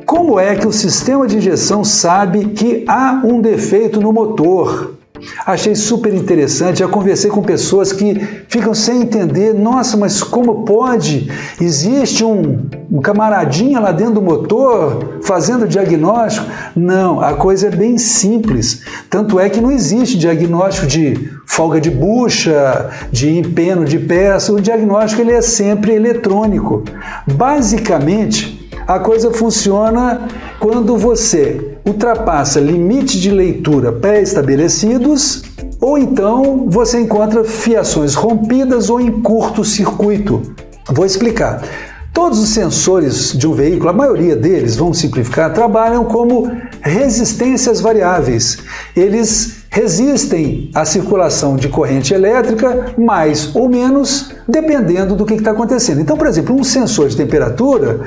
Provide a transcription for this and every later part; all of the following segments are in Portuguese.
Como é que o sistema de injeção sabe que há um defeito no motor? Achei super interessante, já conversei com pessoas que ficam sem entender, nossa, mas como pode? Existe um camaradinha lá dentro do motor fazendo diagnóstico? Não, a coisa é bem simples, tanto é que não existe diagnóstico de folga de bucha, de empeno de peça, o diagnóstico ele é sempre eletrônico. Basicamente, a coisa funciona quando você ultrapassa limites de leitura pré-estabelecidos ou então você encontra fiações rompidas ou em curto-circuito. Vou explicar. Todos os sensores de um veículo, a maioria deles, vamos simplificar, trabalham como resistências variáveis. Eles resistem à circulação de corrente elétrica mais ou menos, dependendo do que está acontecendo. Então, por exemplo, um sensor de temperatura,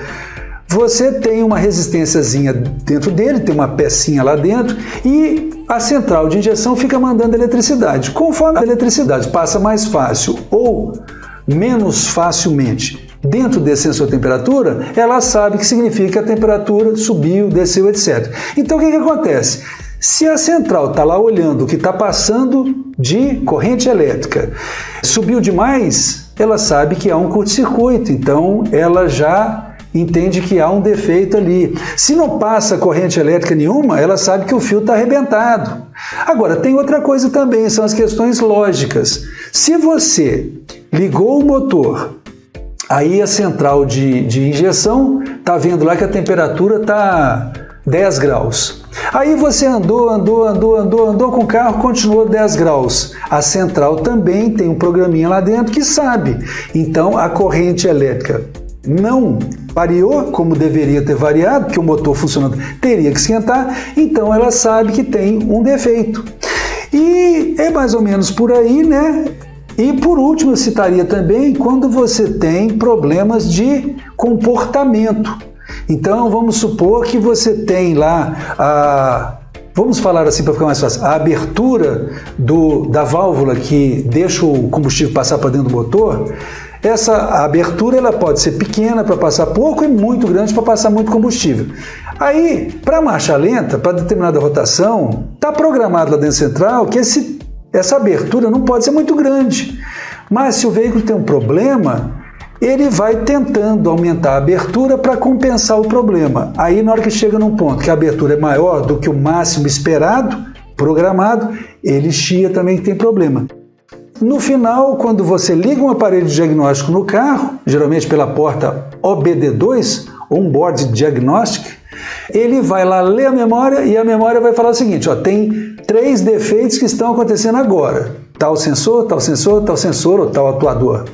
você tem uma resistênciazinha dentro dele, tem uma pecinha lá dentro e a central de injeção fica mandando eletricidade. Conforme a eletricidade passa mais fácil ou menos facilmente dentro desse sensor de temperatura, ela sabe que significa que a temperatura subiu, desceu, etc. Então o que acontece? Se a central está lá olhando o que está passando de corrente elétrica, subiu demais, ela sabe que há um curto-circuito, então ela já entende que há um defeito ali. Se não passa corrente elétrica nenhuma, ela sabe que o fio está arrebentado. Agora, tem outra coisa também, são as questões lógicas. Se você ligou o motor, aí a central de injeção está vendo lá que a temperatura está 10 graus. Aí você andou com o carro, continuou 10 graus. A central também tem um programinha lá dentro que sabe. Então, a corrente elétrica não variou como deveria ter variado, porque o motor funcionando teria que esquentar, então ela sabe que tem um defeito. E é mais ou menos por aí, né? E por último, eu citaria também quando você tem problemas de comportamento. Então, vamos supor que você tem lá vamos falar assim para ficar mais fácil, a abertura da válvula que deixa o combustível passar para dentro do motor. Essa abertura ela pode ser pequena para passar pouco e muito grande para passar muito combustível. Aí, para marcha lenta, para determinada rotação, está programado lá dentro central que essa abertura não pode ser muito grande. Mas se o veículo tem um problema, ele vai tentando aumentar a abertura para compensar o problema. Aí, na hora que chega num ponto que a abertura é maior do que o máximo esperado, programado, ele chia também que tem problema. No final, quando você liga um aparelho de diagnóstico no carro, geralmente pela porta OBD2, On-Board Diagnostic, ele vai lá ler a memória e a memória vai falar o seguinte, ó, tem 3 defeitos que estão acontecendo agora, tal sensor, tal sensor, tal sensor ou tal atuador.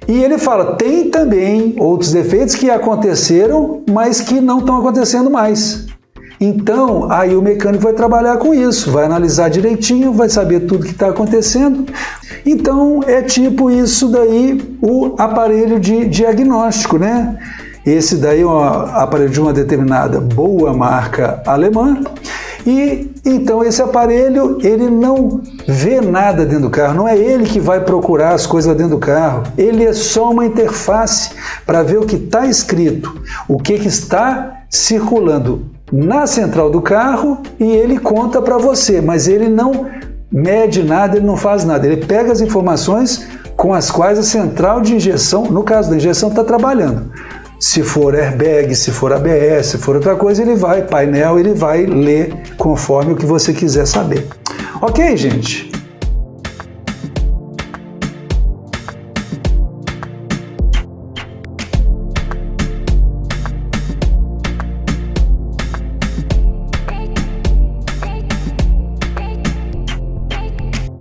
E ele fala, tem também outros defeitos que aconteceram, mas que não estão acontecendo mais. Então, aí o mecânico vai trabalhar com isso, vai analisar direitinho, vai saber tudo que está acontecendo. Então, é tipo isso daí, o aparelho de diagnóstico, né? Esse daí é um aparelho de uma determinada boa marca alemã. E então esse aparelho, ele não vê nada dentro do carro, não é ele que vai procurar as coisas lá dentro do carro, ele é só uma interface para ver o que está escrito, o que está circulando na central do carro e ele conta para você, mas ele não mede nada, ele não faz nada, ele pega as informações com as quais a central de injeção, no caso da injeção, está trabalhando. Se for airbag, se for ABS, se for outra coisa, ele vai, painel, ele vai ler conforme o que você quiser saber. Ok, gente?